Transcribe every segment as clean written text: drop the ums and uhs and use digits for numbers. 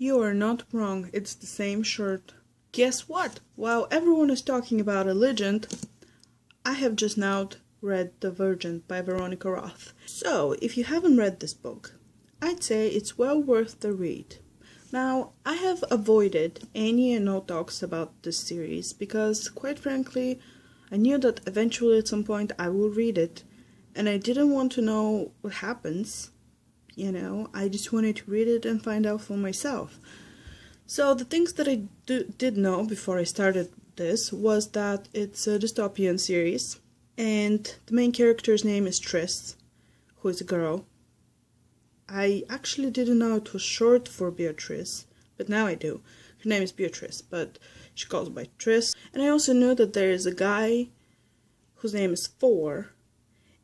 You are not wrong, it's the same shirt. Guess what? While everyone is talking about a legend, I have just now read Divergent by Veronica Roth. So, if you haven't read this book, I'd say it's well worth the read. Now, I have avoided any and all talks about this series because, quite frankly, I knew that eventually at some point I will read it, and I didn't want to know what happens. I just wanted to read it and find out for myself. So the things that I did know before I started this was that it's a dystopian series, and the main character's name is Tris, who is a girl. I actually didn't know it was short for Beatrice, but now I do. Her name is Beatrice, but she calls by Tris. And I also knew that there is a guy whose name is Four,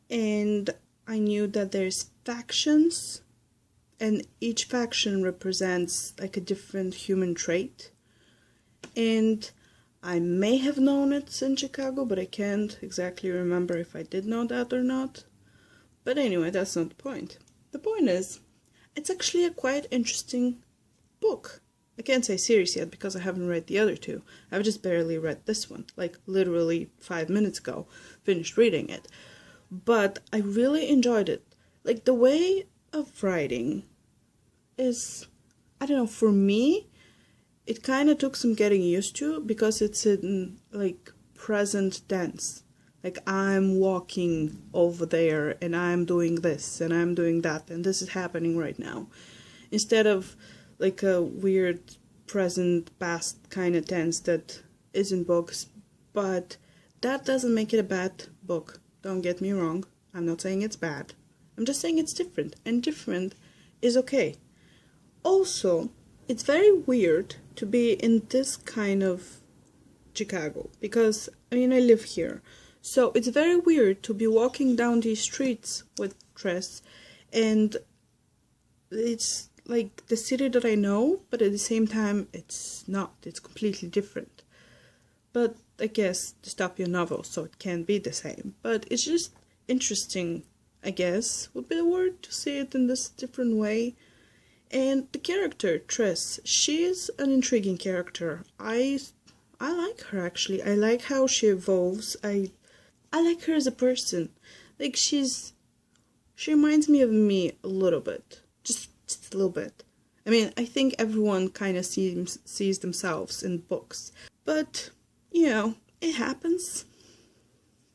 and I knew that there's factions, and each faction represents like a different human trait. And I may have known it's in Chicago, but I can't exactly remember if I did know that or not. But anyway, that's not the point. The point is, it's actually a quite interesting book. I can't say series yet because I haven't read the other two. I've just barely read this one, like literally 5 minutes ago, finished reading it. But I really enjoyed it. Like, the way of writing is, I don't know, for me, it kind of took some getting used to because it's in, like, present tense. Like, I'm walking over there, and I'm doing this, and I'm doing that, and this is happening right now. Instead of, like, a weird present, past kind of tense that is in books. But that doesn't make it a bad book. Don't get me wrong. I'm not saying it's bad. I'm just saying it's different, and different is okay. Also, it's very weird to be in this kind of Chicago, because, I live here. So it's very weird to be walking down these streets with Tris, and it's like the city that I know, but at the same time it's not. It's completely different. But I guess dystopian novel, so it can't be the same. But it's just interesting, I guess, would be the word, to see it in this different way. And the character, Tris, she is an intriguing character. I like her, actually. I like how she evolves. I like her as a person. Like, she reminds me of me a little bit. Just a little bit. I think everyone kind of sees themselves in books. But, it happens.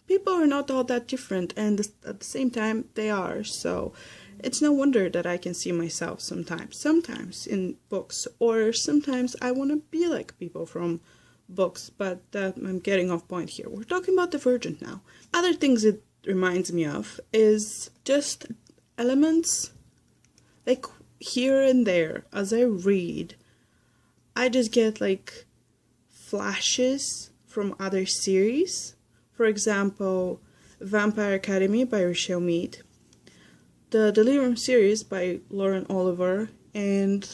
People are not all that different, and at the same time, they are. So, it's no wonder that I can see myself sometimes in books. Or sometimes I want to be like people from books, but I'm getting off point here. We're talking about Divergent now. Other things it reminds me of is just elements, like here and there. As I read, I just get like flashes from other series. For example, Vampire Academy by Rochelle Mead, the Delirium series by Lauren Oliver, and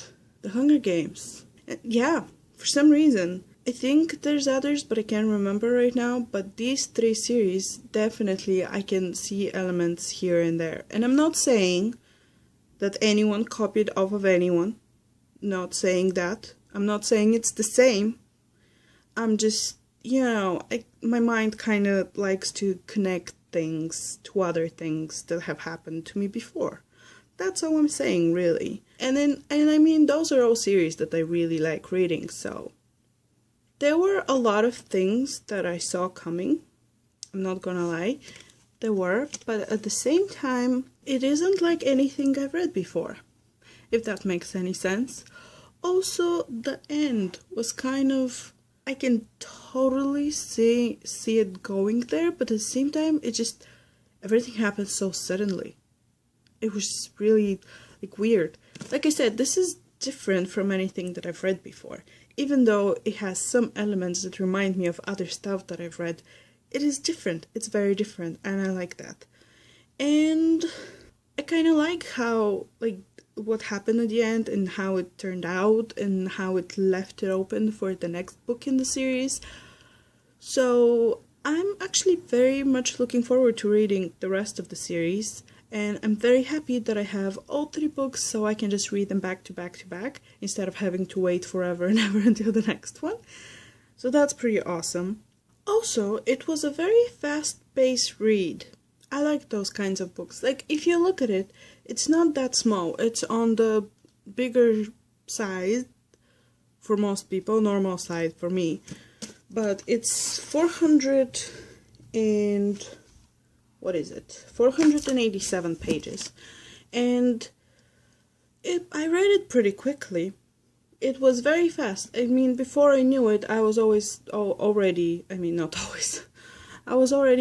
The Hunger Games. Yeah, for some reason, I think there's others, but I can't remember right now. But these 3 series, definitely I can see elements here and there. And I'm not saying that anyone copied off of anyone. Not saying that. I'm not saying it's the same. I'm just, my mind kind of likes to connect things to other things that have happened to me before. That's all I'm saying, really. And those are all series that I really like reading, so there were a lot of things that I saw coming. I'm not gonna lie. There were, but at the same time, it isn't like anything I've read before, if that makes any sense. Also, the end was kind of, I can totally see it going there, but at the same time, everything happened so suddenly. It was just really, weird. Like I said, this is different from anything that I've read before. Even though it has some elements that remind me of other stuff that I've read, it is different. It's very different, and I like that. And I kind of like how, what happened at the end, and how it turned out, and how it left it open for the next book in the series. So I'm actually very much looking forward to reading the rest of the series, And I'm very happy that I have all 3 books, so I can just read them back to back to back instead of having to wait forever and ever until the next one. So that's pretty awesome. Also, it was a very fast-paced read. I like those kinds of books. Like, if you look at it, it's not that small. It's on the bigger side for most people, normal side for me. But it's 487 pages. And I read it pretty quickly. It was very fast. I mean, before I knew it, I was already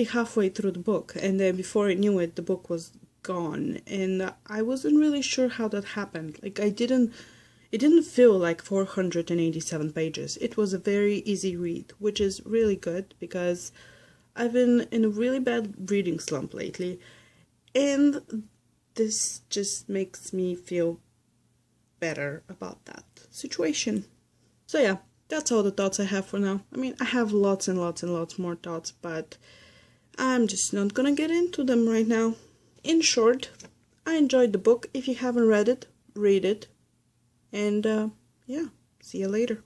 halfway through the book, and then before I knew it, the book was gone, and I wasn't really sure how that happened. Like, it didn't feel like 487 pages. It was a very easy read, which is really good, because I've been in a really bad reading slump lately, and this just makes me feel better about that situation. So yeah, that's all the thoughts I have for now. I mean, I have lots and lots and lots more thoughts, but I'm just not gonna get into them right now. In short, I enjoyed the book. If you haven't read it, read it. And yeah, see you later.